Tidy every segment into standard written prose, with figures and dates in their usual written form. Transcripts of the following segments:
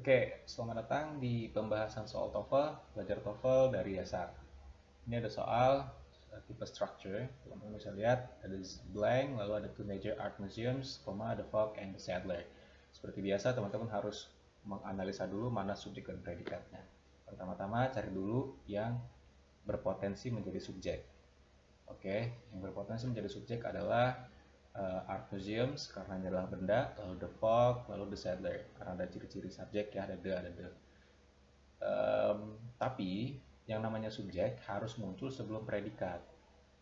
Oke, selamat datang di pembahasan soal TOEFL, belajar TOEFL dari dasar. Ini ada soal tipe structure. Teman-teman bisa lihat ada blank, lalu ada two major art museums, the Fog and the Sadler. Seperti biasa, teman-teman harus menganalisa dulu mana subjek dan predikatnya. Pertama-tama cari dulu yang berpotensi menjadi subjek. Oke, yang berpotensi menjadi subjek adalah art museums karena ini adalah benda, lalu the fog, lalu the settler karena ada ciri-ciri subjek ya, ada the. Tapi yang namanya subjek harus muncul sebelum predikat.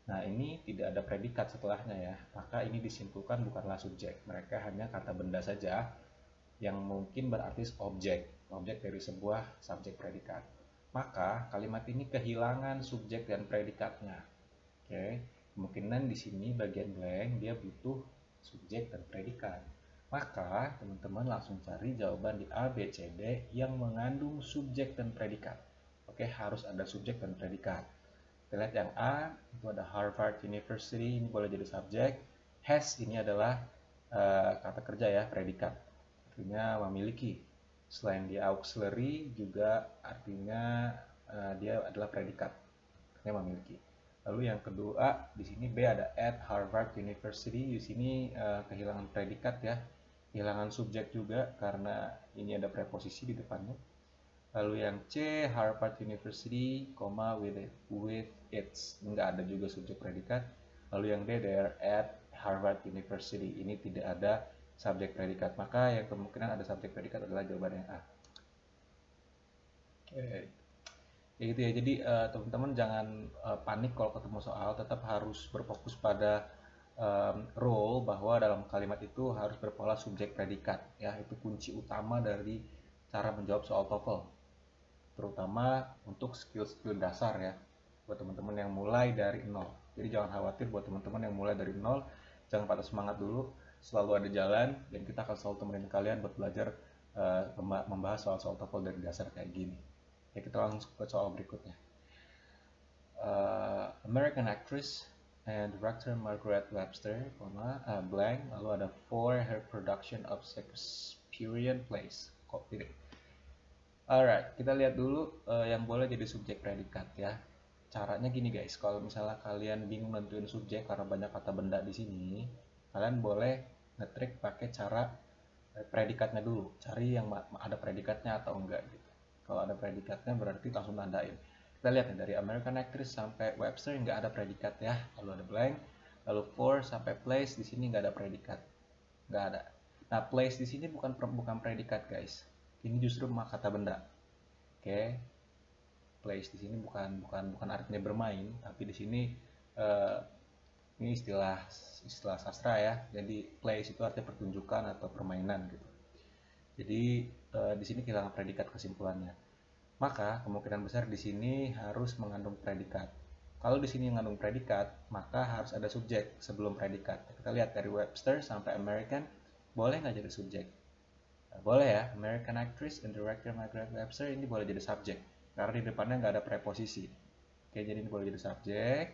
Nah, ini tidak ada predikat setelahnya ya, maka ini disimpulkan bukanlah subjek. Mereka hanya kata benda saja yang mungkin berarti objek dari sebuah subjek predikat. Maka kalimat ini kehilangan subjek dan predikatnya. Oke, kemungkinan di sini bagian blank dia butuh subjek dan predikat. Maka teman-teman langsung cari jawaban di A, B, C, D yang mengandung subjek dan predikat. Oke, harus ada subjek dan predikat. Kita lihat yang A, itu ada Harvard University, ini boleh jadi subjek. Has ini adalah kata kerja ya, predikat. Artinya memiliki. Selain dia auxiliary, juga artinya dia adalah predikat. Artinya memiliki. Lalu yang kedua di sini B ada at Harvard University. Di sini kehilangan predikat ya, kehilangan subjek juga karena ini ada preposisi di depannya. Lalu yang C Harvard University, with its, nggak ada juga subjek predikat. Lalu yang D there at Harvard University, ini tidak ada subjek predikat. Maka yang kemungkinan ada subjek predikat adalah jawaban yang A. Oke. Ya gitu ya, jadi teman-teman jangan panik kalau ketemu soal, tetap harus berfokus pada role bahwa dalam kalimat itu harus berpola subjek predikat ya, itu kunci utama dari cara menjawab soal TOEFL, terutama untuk skill-skill dasar ya, buat teman-teman yang mulai dari nol. Jadi jangan khawatir buat teman-teman yang mulai dari nol, jangan patah semangat dulu, selalu ada jalan dan kita akan selalu temenin kalian buat belajar membahas soal-soal TOEFL dari dasar kayak gini. Ya, kita langsung ke soal berikutnya. American actress and director Margaret Webster, blank, lalu ada for her production of Shakespearean plays. Kok pilih? Alright, kita lihat dulu yang boleh jadi subjek predikat ya. Caranya gini guys, kalau misalnya kalian bingung nentuin subjek karena banyak kata benda di sini, kalian boleh ngetrik pakai cara predikatnya dulu, cari yang ada predikatnya atau enggak gitu. Kalau ada predikatnya berarti langsung tandain. Kita lihat nih dari American actress sampai Webster nggak ada predikat ya, lalu ada blank. Lalu for sampai place di sini nggak ada predikat, nggak ada. Nah place di sini bukan predikat guys, ini justru kata benda. Oke, place di sini bukan artinya bermain, tapi di sini ini istilah sastra ya. Jadi place itu artinya pertunjukan atau permainan gitu. Jadi di sini kehilangan predikat kesimpulannya. Maka kemungkinan besar di sini harus mengandung predikat. Kalau di sini mengandung predikat, maka harus ada subjek sebelum predikat. Kita lihat dari Webster sampai American, boleh nggak jadi subjek? Nah, boleh ya, American actress and director Margaret Webster ini boleh jadi subjek karena di depannya nggak ada preposisi. Oke, jadi ini boleh jadi subjek.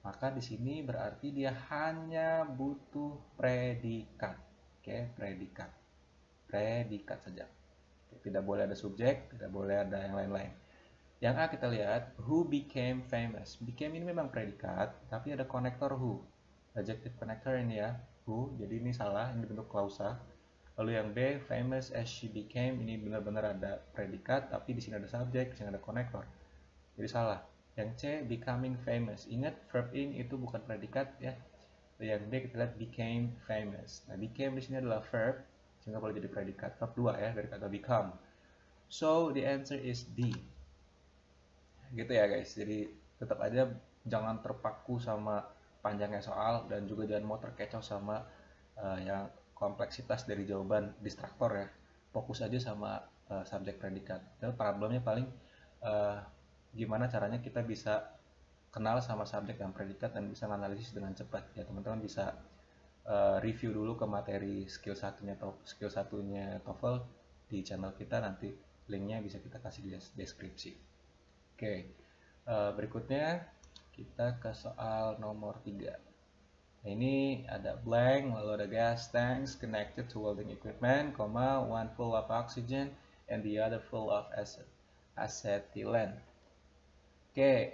Maka di sini berarti dia hanya butuh predikat. Oke, predikat. Predikat saja. Tidak boleh ada subjek, tidak boleh ada yang lain-lain. Yang A kita lihat, who became famous. Became ini memang predikat, tapi ada konektor who. Adjective connector ini ya, who. Jadi ini salah, ini bentuk klausa. Lalu yang B, famous as she became, ini benar-benar ada predikat, tapi di sini ada subjek, di sini ada konektor. Jadi salah. Yang C, becoming famous. Ingat, verb in itu bukan predikat ya. Yang D kita lihat became famous. Nah, became di sini adalah verb, sehingga boleh jadi predikat. Verb 2 ya, dari kata become. So, the answer is D. Gitu ya guys, jadi tetap aja jangan terpaku sama panjangnya soal, dan juga jangan mau terkecoh sama yang kompleksitas dari jawaban distraktor ya. Fokus aja sama subjek predikat. Dan problemnya paling gimana caranya kita bisa kenal sama subjek dan predikat dan bisa menganalisis dengan cepat ya. Teman-teman bisa review dulu ke materi skill satunya TOEFL di channel kita, nanti linknya bisa kita kasih di deskripsi. Oke, berikutnya kita ke soal nomor 3. Nah, ini ada blank, lalu ada gas tanks connected to welding equipment, one full of oxygen and the other full of acetylene. Oke,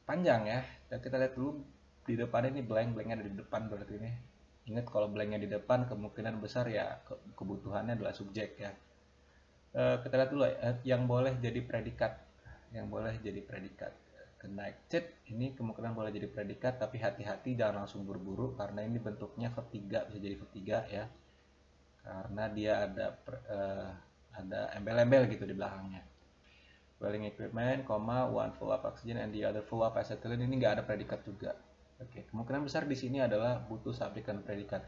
panjang ya. Dan kita lihat dulu di depan ini blanknya ada di depan berarti ini. Ingat kalau blanknya di depan kemungkinan besar ya kebutuhannya adalah subjek ya. Kita lihat dulu yang boleh jadi predikat. Yang boleh jadi predikat. Connected ini kemungkinan boleh jadi predikat, tapi hati-hati jangan langsung buru-buru karena ini bentuknya verb 3, bisa jadi verb 3 ya. Karena dia ada embel-embel gitu di belakangnya. Dwelling equipment, one full of oxygen and the other full of acetylene, ini nggak ada predikat juga. Oke, kemungkinan besar di sini adalah butuh subjek dan predikat.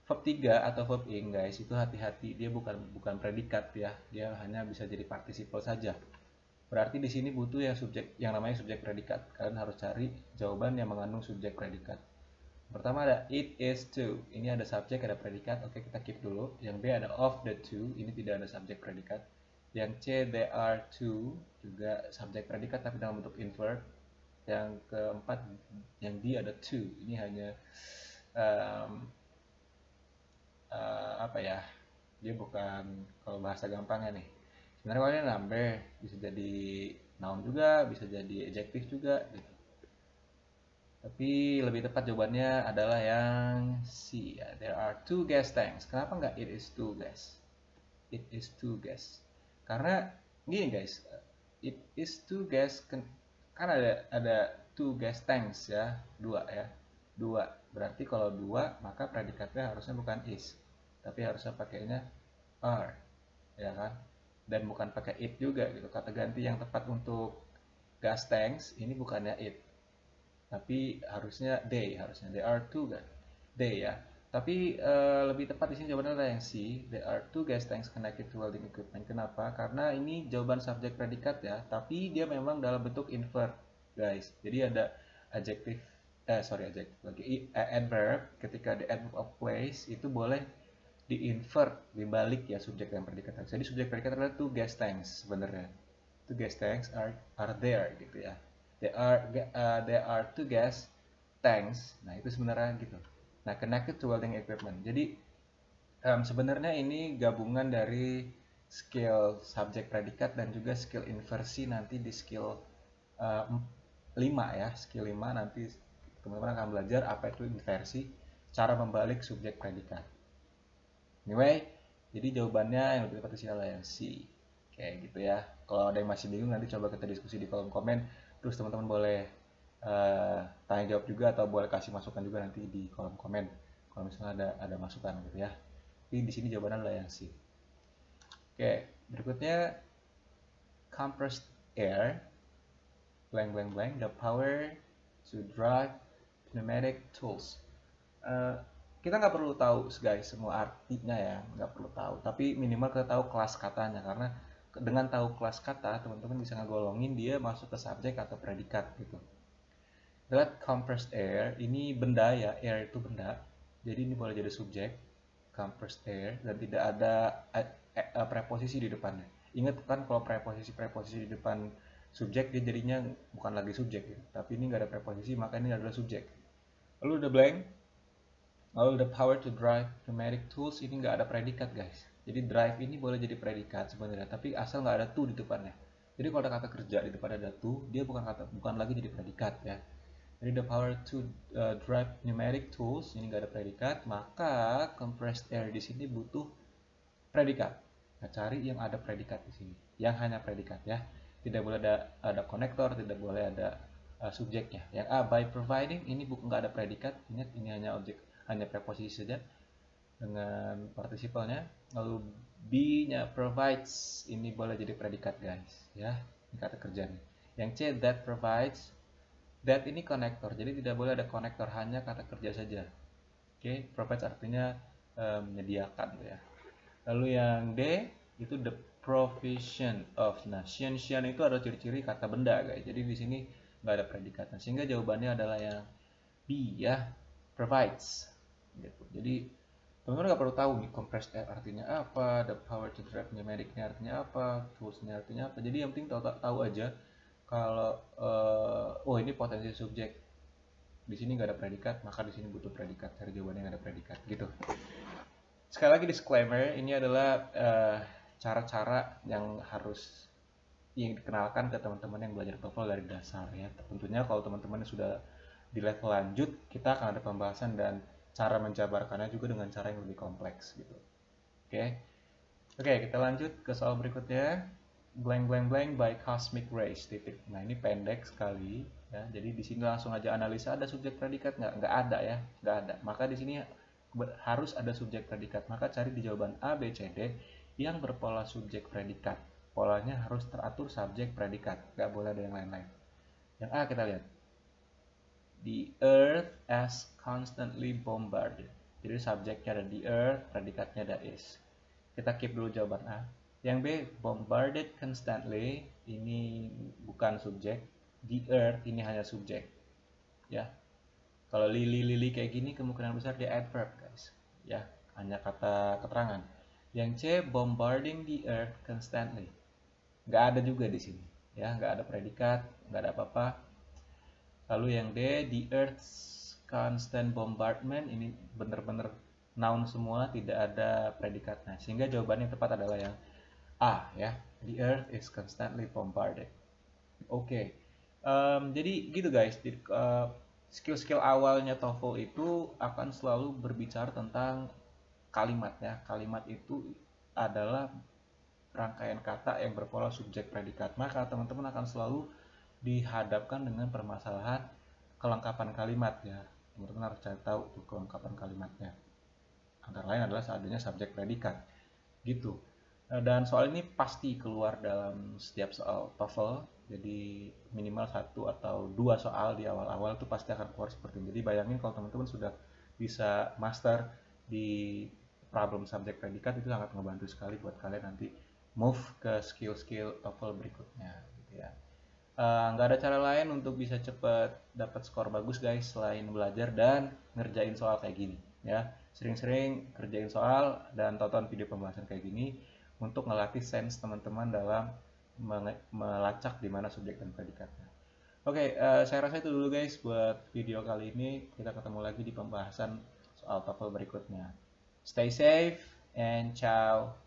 Verb 3 atau verb ing guys, itu hati-hati, dia bukan predikat ya, dia hanya bisa jadi participle saja. Berarti di sini butuh yang namanya subjek predikat. Kalian harus cari jawaban yang mengandung subjek predikat. Pertama ada it is two, ini ada subjek ada predikat. Oke, kita keep dulu. Yang B ada of the two, ini tidak ada subjek predikat. Yang C there are two, juga subjek predikat tapi dalam bentuk inverb. Yang keempat yang D ada two, ini hanya apa ya, dia bukan, kalau bahasa gampangnya nih, sebenarnya kalau ini number bisa jadi noun juga, bisa jadi adjective juga gitu. Tapi lebih tepat jawabannya adalah yang C ya. There are two gas tanks. Kenapa nggak it is two gas? It is two gas. Karena gini guys, it is two gas kan ada two gas tanks ya, dua ya. Dua. Berarti kalau dua maka predikatnya harusnya bukan is, tapi harusnya pakainya are. Ya kan? Dan bukan pakai it juga gitu. Kata ganti yang tepat untuk gas tanks ini bukannya it, tapi harusnya they are two kan, they ya. Tapi lebih tepat di sini jawabannya adalah yang C, there are two gas tanks connected to welding equipment. Kenapa? Karena ini jawaban subjek predikat ya, tapi dia memang dalam bentuk inverb guys. Jadi ada adjective lagi adverb, ketika the adverb of place itu boleh di-invert, dibalik ya subjek dan predikat. Jadi subjek predikat adalah two gas tanks sebenarnya. Two gas tanks are there gitu ya. There are two gas tanks. Nah, itu sebenarnya gitu. Nah, connected to welding equipment. Jadi sebenarnya ini gabungan dari skill subjek predikat dan juga skill inversi nanti di skill 5 ya. Skill 5 nanti teman-teman akan belajar apa itu inversi, cara membalik subjek predikat. Anyway, jadi jawabannya yang lebih tepat di sini adalah yang C. Kayak gitu ya. Kalau ada yang masih bingung nanti coba kita diskusi di kolom komen. Terus teman-teman boleh tanya jawab juga atau boleh kasih masukan juga nanti di kolom komen. Kalau misalnya ada masukan gitu ya. Tapi di sini jawabannya adalah yang C. Oke, berikutnya compressed air the power to drive pneumatic tools. Kita nggak perlu tahu guys semua artinya ya, nggak perlu tahu, tapi minimal kita tahu kelas katanya, karena dengan tahu kelas kata teman-teman bisa ngegolongin dia masuk ke subjek atau predikat gitu. That compressed air, ini benda ya, air itu benda, jadi ini boleh jadi subjek compressed air dan tidak ada preposisi di depannya. Ingat kan kalau preposisi di depan subjek dia jadinya bukan lagi subjek ya, tapi ini nggak ada preposisi maka ini adalah subjek. Lalu udah blank. Lalu the power to drive pneumatic tools, ini nggak ada predikat guys. Jadi drive ini boleh jadi predikat sebenarnya, tapi asal nggak ada to di depannya. Jadi kalau ada kata kerja di depan ada to, dia bukan lagi jadi predikat ya. Jadi the power to drive pneumatic tools, ini nggak ada predikat, maka compressed air di sini butuh predikat. Nah, cari yang ada predikat di sini, yang hanya predikat ya. Tidak boleh ada konektor, tidak boleh ada subjeknya. Yang A, by providing, ini bukan nggak ada predikat. Ingat ini hanya preposisi saja dengan partisipalnya. Lalu B-nya provides, ini boleh jadi predikat guys ya, ini kata kerja nih. Yang C, that provides, that ini konektor, jadi tidak boleh ada konektor, hanya kata kerja saja. Oke, provides artinya menyediakan ya. Lalu yang D itu the provision of. Nah, sian itu ada ciri-ciri kata benda guys, jadi di sini nggak ada predikat, sehingga jawabannya adalah yang B ya, provides gitu. Jadi teman-teman nggak perlu tahu nih compressed air artinya apa, the power to drive pneumatic-nya artinya apa, tools-nya artinya apa. Jadi yang penting tahu aja kalau oh ini potensi subjek, di sini nggak ada predikat, maka di sini butuh predikat, cari jawabannya yang ada predikat gitu. Sekali lagi disclaimer, ini adalah cara-cara yang harus dikenalkan ke teman-teman yang belajar TOEFL dari dasar ya. Tentunya kalau teman-teman sudah di level lanjut, kita akan ada pembahasan dan cara menjabarkannya juga dengan cara yang lebih kompleks gitu. Oke. Oke, kita lanjut ke soal berikutnya. Blank blank blank by cosmic rays titik. Nah, ini pendek sekali ya. Jadi di sini langsung aja analisa, ada subjek predikat nggak? Nggak ada ya, nggak ada. Maka di sini harus ada subjek predikat. Maka cari di jawaban A, B, C, D yang berpola subjek predikat. Polanya harus teratur subjek predikat, nggak boleh ada yang lain-lain. Yang A kita lihat. The earth as constantly bombarded. Jadi subjeknya ada the earth, predikatnya ada is. Kita keep dulu jawaban A. Yang B, bombarded constantly, ini bukan subjek. The earth ini hanya subjek. Ya. Kalau lili-lili kayak gini kemungkinan besar dia adverb, guys. Ya, hanya kata keterangan. Yang C, bombarding the earth constantly. Nggak ada juga di sini. Ya, nggak ada predikat, nggak ada apa-apa. Lalu yang D, the earth's constant bombardment, ini benar-benar noun semua, tidak ada predikatnya. Sehingga jawabannya tepat adalah yang A ya. The earth is constantly bombarded. Oke. Jadi gitu guys. Skill-skill awalnya TOEFL itu akan selalu berbicara tentang kalimat ya. Kalimat itu adalah rangkaian kata yang berpola subjek predikat. Maka teman-teman akan selalu dihadapkan dengan permasalahan kelengkapan kalimat ya. Teman-teman harus cari tahu tuh kelengkapan kalimatnya. Antara lain adalah seadanya subjek predikat. Gitu. Dan soal ini pasti keluar dalam setiap soal TOEFL. Jadi minimal 1 atau 2 soal di awal-awal itu pasti akan keluar seperti ini. Jadi bayangin kalau teman-teman sudah bisa master di problem subjek predikat, itu sangat membantu sekali buat kalian nanti move ke skill-skill TOEFL berikutnya gitu ya. Nggak ada cara lain untuk bisa cepat dapat skor bagus guys selain belajar dan ngerjain soal kayak gini ya. Sering-sering kerjain soal dan tonton video pembahasan kayak gini untuk ngelatih sense teman-teman dalam melacak di mana subjek dan predikatnya. Oke, saya rasa itu dulu guys buat video kali ini. Kita ketemu lagi di pembahasan soal TOEFL berikutnya. Stay safe and ciao.